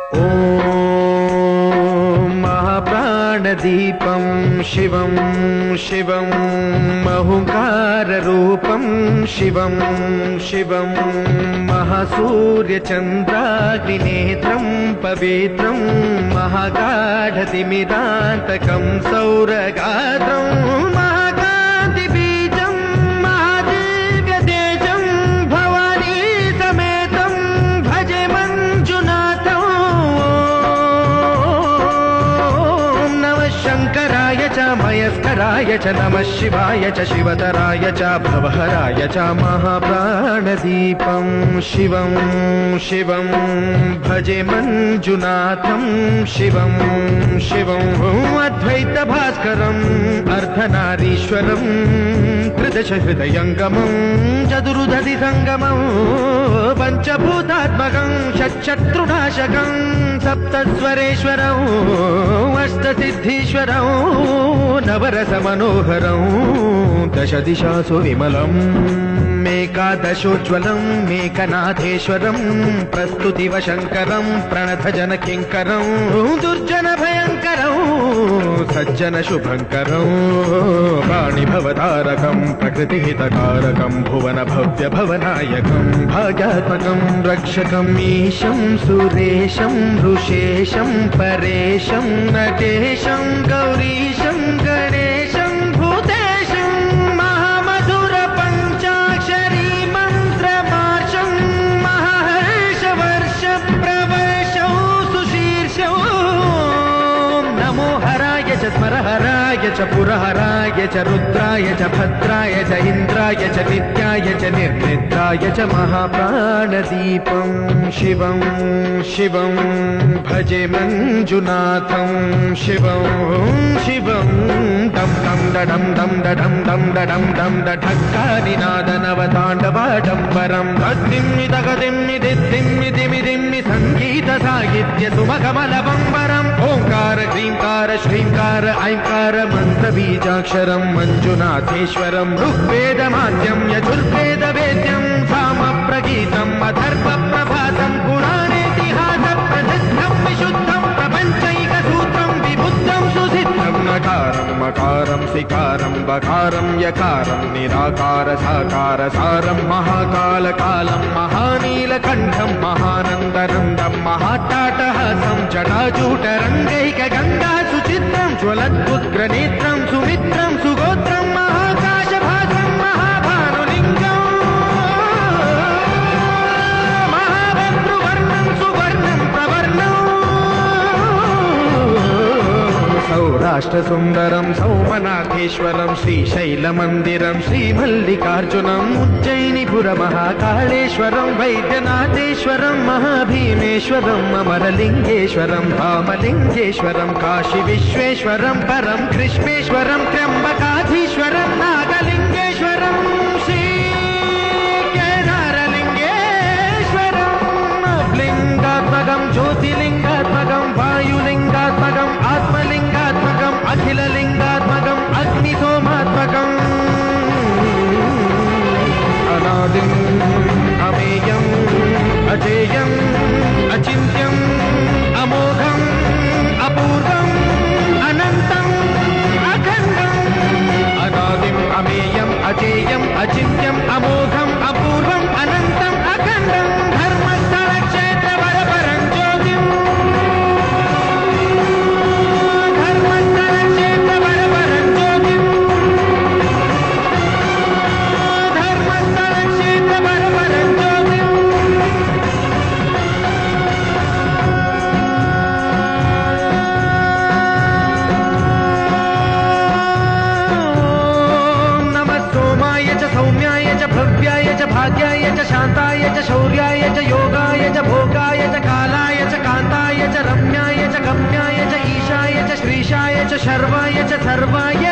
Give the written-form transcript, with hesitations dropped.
ॐ महाप्राणदीपं शिवं शिवं महुकाररूपं शिवं शिवं महासूर्यचन्द्राग्निनेत्रं पवित्रं महागाढतिमिरान्तकं सौरगात्रं महाकान्तिबीजं महादिव्यतेजं भवानी समेतं भजे मञ्जुनाथं। नमः शङ्कराय च मयस्कराय च नमः शिवाय च शिवतराय च भवहराय च महाप्राणदीपं शिवं शिवं भजे मञ्जुनाथं शिवं शिवं अद्वैतभास्करम् अर्धनारीश्वरं त्रिदशहृदयङ्गमं चतुर्दधिसङ्गमं पञ्चभूतात्मकं षट्शत्रुनाशकं सप्तस्वरेश्वरं अष्टसिद्धीश्वरं नवरसमनोहरं दशदिशासु विमलम् एकादशोज्ज्वलं मेकनाथेश्वरं प्रस्तुतिवशङ्करं प्रणतजनकिङ्करं दुर्जनभयङ्करं सज्जनशुभङ्करं वाणिभवतारकं प्रकृतिहितकारकं भुवनभव्यभवनायकं भाग्यात्मकं रक्षकम् ईशं सुरेशं ऋषेशं परेशं नटेशं गौरीशं गणेशं भूतेशं महामधुरपञ्चाक्षरी मन्त्रमार्षं महाहर्षवर्षप्रवर्षं सुशीर्षं नमो हराय च स्मरहराय च पुरहराय च रुद्राय च भद्राय च इन्द्राय च नित्याय च निर्निद्राय च महाप्राणदीपं शिवं शिवं भजे मञ्जुनाथं शिवं शिवं दं दं दडं दं दडं दं दडं दं दढक्कानिनादनवताण्डवाडम्बरं तद्दिम्मि तगदिम्मि दिद्दिम्मि दिमिदिम्मि सङ्गीतसाहित्य सुमकमलबम्बरम् ओङ्कार क्लीङ्कार श्रीङ्कार ऐङ्कार मन्त्रबीजाक्षरं मञ्जुनाथेश्वरं ऋग्वेदमाद्यं यजुर्वेदवेद्यं सामप्रगीतम् अथर्वप्रभातं पुराणेतिहासप्रसिद्धं विशुद्धं प्रपञ्चैकसूत्रं विबुद्धं सुसिद्धं नकारं मकारं सिकारं बकारं यकारं निराकार साकार सारं महाकालकालं महानीलकण्ठं महानन्दनन्दं महाट्टाटहासं जटाजूटरङ्गैकगङ्गा सुचित्रं ज्वलद्उग्रनेत्रं सुमित्रं सुगोत्रं महाकाशभासं महाभानुलिङ्गं महाभद्रुवर्णं सुवर्णं प्रवर्णं सौराष्ट्रसुन्दरं सौमनाथेश्वरं श्रीशैलमन्दिरं श्रीमल्लिकार्जुनम् उज्जयिनीपुरमहाकाळेश्वरं वैद्यनाथेश्वरं महाभीमेश्वरं अमरलिङ्गेश्वरं धामलिङ्गेश्वरं काशीविश्वेश्वरं परं कृष्णेश्वरं त्र्यम्बकाधीश्वरं नागलिङ्गेश्वरं श्रीकेदारलिङ्गेश्वरं लिङ्गात्मकं ज्योतिलिङ्गात्मकं वायुलिङ्गात्मकम् आत्मलिङ्गात्मकम् अखिललिङ्गात्मकम् अग्निसोमात्मकम् अनादिम् अमेयम् अजेयम् अचिन्त्यम् अमोघम् अपूर्वम् अनन्तम् अखण्डम् अनादिम् अमेयम् अजेयम् अचिन्त्यम् अमोघम् अपूर्वम् अनन्तम् अखण्डम् धर्मस्थलक्षेत्रवरपरं ज्योतिम् धर्मस्थलक्षेत्रवरपरं ज्योतिम् धर्मस्थलक्षेत्रवरपरं ज्योतिम् नमः सोमाय च सौम्याय च भव्याय च भाग्याय च शान्ताय च शौर्याय च योगाय च भोगाय च कालाय च कान्ताय च रम्याय च गम्याय च ईशाय च श्रीशाय च शर्वाय च सर्वाय